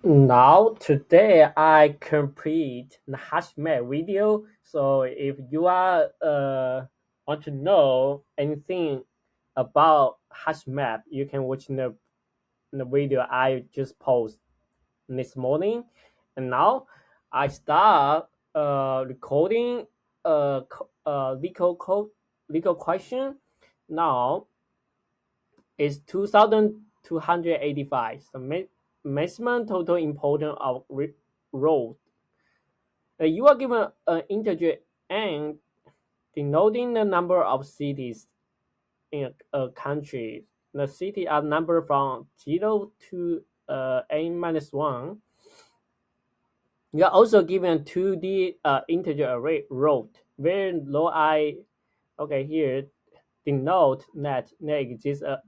Now today I complete the HashMap video. So if you are want to know anything about HashMap, you can watch the video I just posted this morning. And now I start recording legal question. Now it's 2,285. So maximum total important of road. You are given an integer n denoting the number of cities in a country. The city are numbered from 0 to n minus 1. You are also given 2D integer array road where low I, okay, here denote that there exists a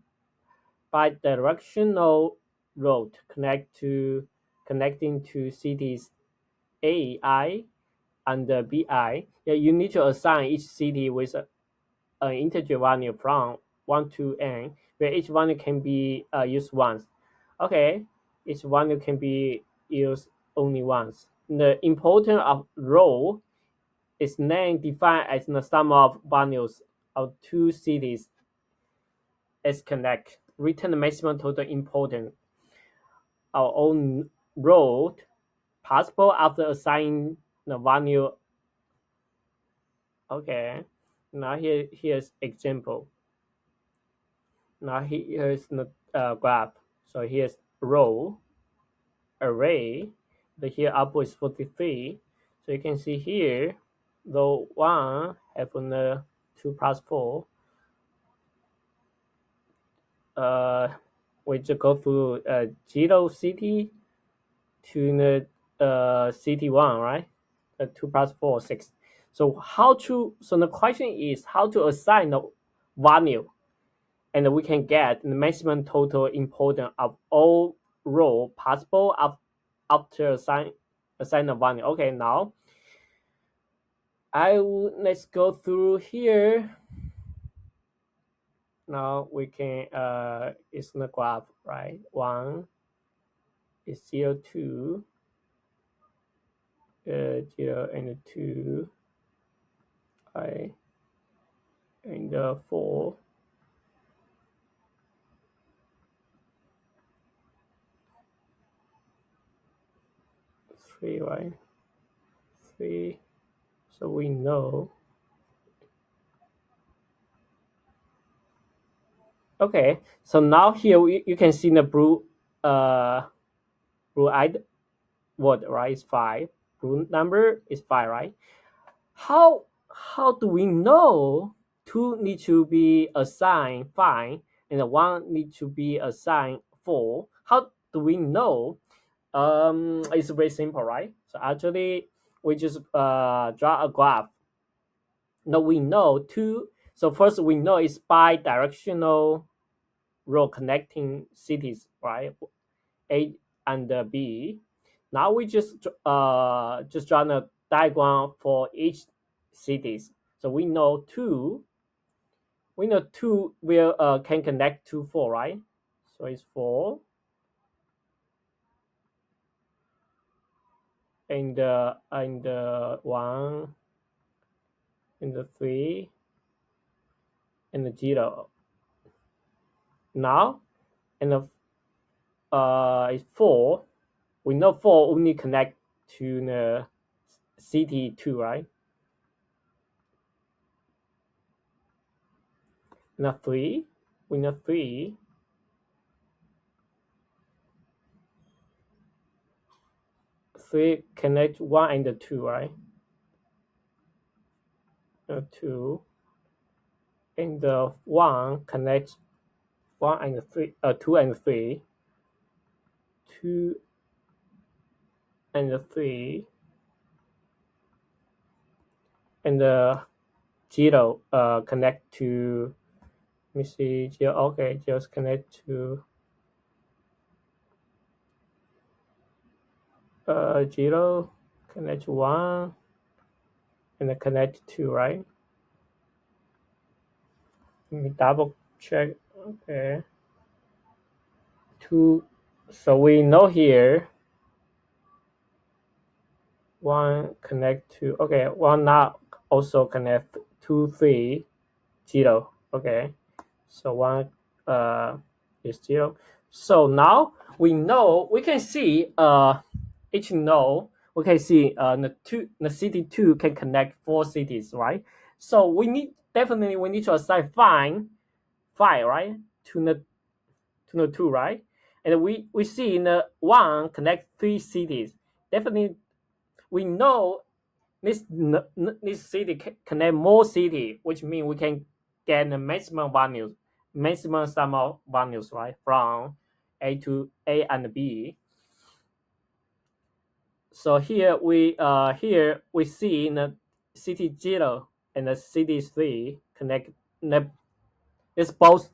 bidirectional road connecting to cities AI and BI. Yeah, you need to assign each city with an integer value from 1 to n, where each value can be used once. Okay, each value can be used only once. The importance of row is then defined as the sum of values of two cities as connect. Return the maximum total importance. Our own road possible after assigning the value. Okay, now here's example. Now here's the graph. So here's row, array. The here output is 43. So you can see here, row 1 have the 2 plus 4. We just go through 0 city to the city 1, right? 2 plus 4, 6. So the question is how to assign the value, and we can get the maximum total importance of all row possible after assign the value. Okay, now let's go through here. Now we can it's in the graph, right? 1 is 0, 2, 0 and 2, right? And 4. 3, right? 3. So we know. Okay, so now here you can see the blue-eyed word, right? Is 5. Blue number is 5, right? How do we know 2 need to be assigned 5 and 1 need to be assigned 4? How do we know? It's very simple, right? So actually we just draw a graph. Now we know 2. So first we know it's bi-directional road connecting cities, right? A and B. Now we just draw a diagram for each cities. So we know 2. We know 2 will can connect to 4, right? So it's 4 and 1 and 3 and 0. Now and it's 4. We know 4 only connect to the city 2, right? Now 3. We know 3. 3 connect 1 and 2, right? 2 and 1 connect 1 and 3, 2 and 3, 2 and 3, and 0 connect to. Let me see, 0. Okay, just connect to 0, connect to 1, and then connect to 2, right? Let me double check. Okay, 2. So we know here 1 connect to, okay, 1 now also connect 2 3 0. Okay, so 1 is 0. So now we know, we can see each node, we can see the city 2 can connect 4 cities, right? So we need, definitely we need to assign 5, right, to the 2, right? And we see in the 1 connect 3 cities. Definitely we know this city connect more city, which means we can get the maximum values, maximum sum of values, right, from A and B. So here we see in the city 0 and the city 3 connect. It's both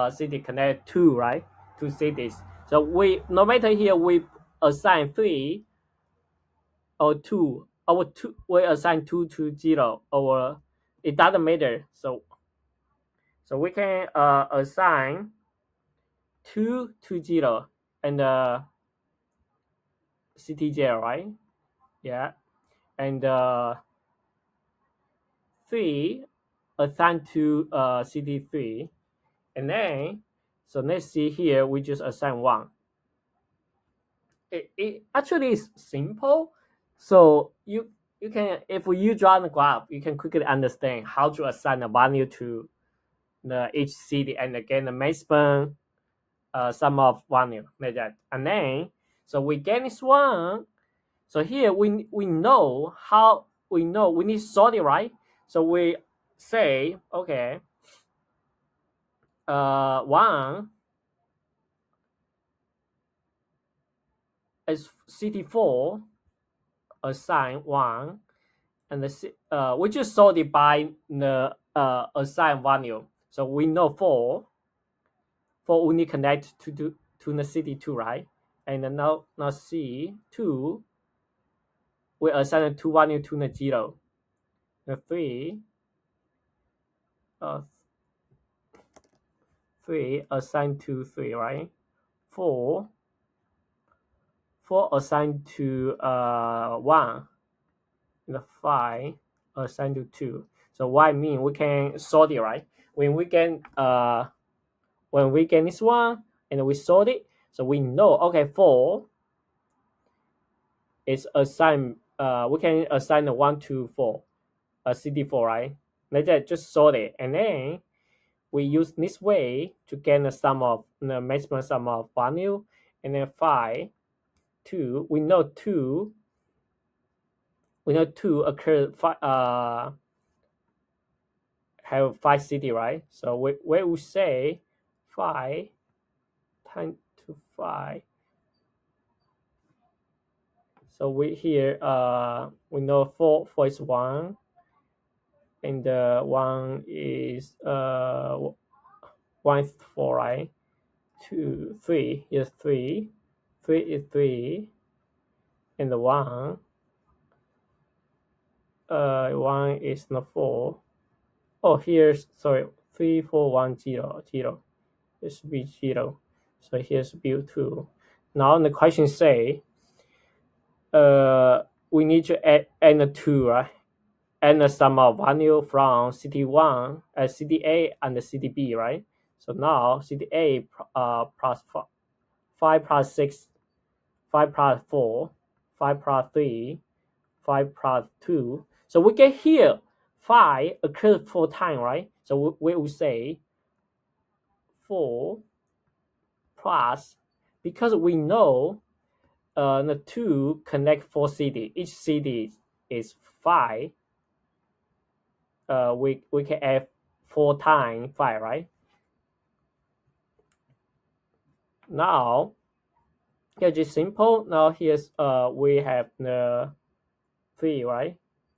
city connect 2, right? 2 cities. So we, no matter here we assign 3 or 2, our 2 we assign 2 to 0, or it doesn't matter. So we can assign 2 to 0 and city 0, right? Yeah. And 3 assigned to city 3. And then, so let's see here, we just assign 1. It actually is simple. So you can, if you draw the graph, you can quickly understand how to assign a value to the each city and again the maximum sum of value like that. And then, so we get this one. So here we know how, we know we need to sort it, right? So we say, okay, 1 is city 4, assign 1, and we just sort it by the assigned value. So we know 4 only connect to the city 2, right? And then now C 2, we assign the 2 value to the 0. The 3 uh, 3 assigned to 3, right? 4 assigned to 1. And the 5 assigned to 2. So what I mean, we can sort it, right? When we get this one and we sort it, so we know, okay, 4 is assigned, we can assign the 1 to 4, CD4, right? Like that, just sort it. And then we use this way to get the maximum sum of value. And then 5, 2, we know 2 occur, have 5 city, right? So we will say 5 times to 5. So we here we know 4 is 1, and 1 is 1 is 4, right? 2 3 is 3, 3 is 3, and the 1 1 is not 4. Oh, here's, sorry, 3 4 1 0 0. It should be 0. So here's build 2. Now the question say we need to add the 2, right? And the sum of value from city 1, city A and city B, right? So now city A plus 5 plus 6, 5 plus 4, 5 plus 3, 5 plus 2. So we get here 5 occurs 4 times, right? So we will say 4 plus, because we know the 2 connect 4 city. Each city is 5. We can add 4 times 5, right? Now, yeah, just simple. Now here's we have the 3, right?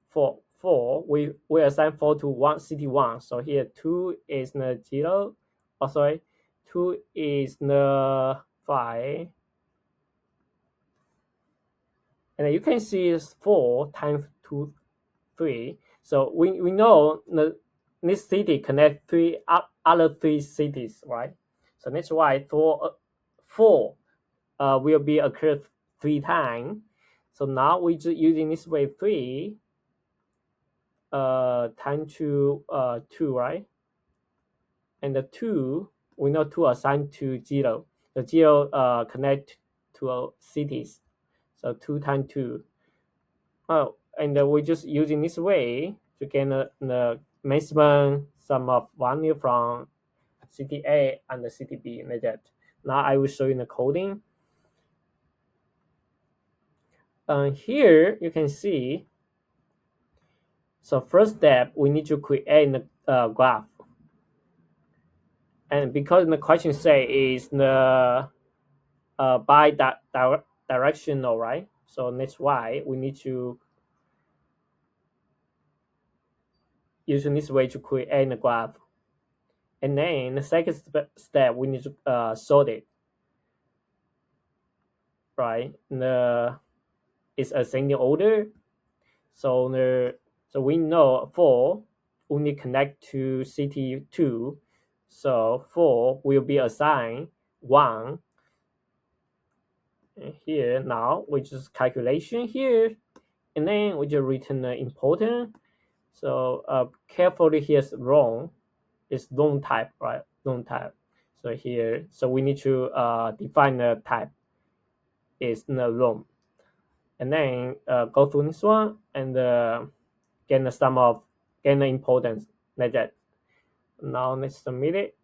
4. We assign 4 to 1 city 1. So here 2 is the 0. Oh, sorry, 2 is the 5. And you can see it's 4 times 2, 3. So we know this city connect 3 other 3 cities, right? So that's why 4 will be occurred 3 times. So now we just using this way 3 times to 2, right? And the 2, we know 2 assigned to 0. The 0 connect to cities. So 2 times 2. Oh, and we're just using this way to get the maximum sum of value from city A and the city B, like that. Now I will show you the coding. Here you can see, so first step, we need to create a graph. And because the question say is the directional, right? So that's why we need to use this way to create a graph. And then the second step, we need to sort it, right? It's ascending order. So we know 4 only connect to city 2. So 4 will be assigned 1. And here now we just calculation here, and then we just return the important. So carefully, here's wrong. It's long type, right? Long type. So here, so we need to define the type is the long, and then go through this one and get the sum of get the importance like that. Now let's submit it.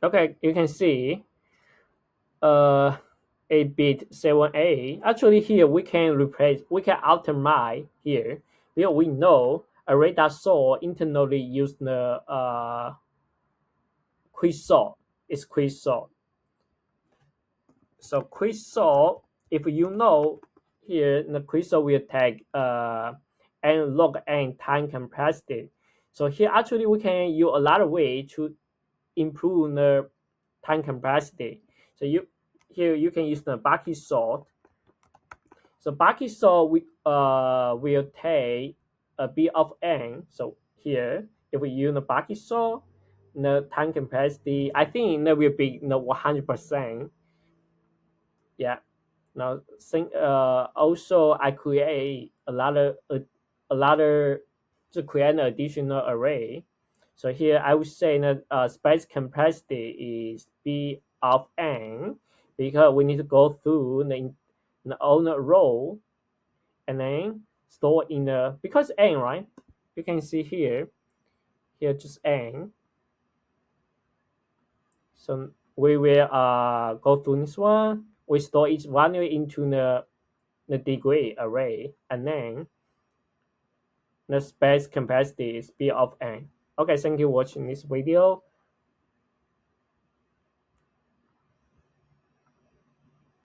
Okay, you can see uh 8-bit 7A. Actually, here we can optimize here because we know array.sort internally use the quicksort. It's quicksort. So quicksort, if you know here, the quicksort will take n log n time complexity. So here actually we can use a lot of way to improve the time complexity. So here you can use the bucket sort. So bucket sort will take a b of n. So here, if we use the bucket sort, the time complexity, I think that will be 100%. Yeah. Now, also I create a lot of to create an additional array. So here I would say that space complexity is b of n because we need to go through the owner row and then store in the because n, right? You can see here just n. So we will go through this one. We store each value into the degree array, and then the space capacity is b of n. Okay, thank you for watching this video.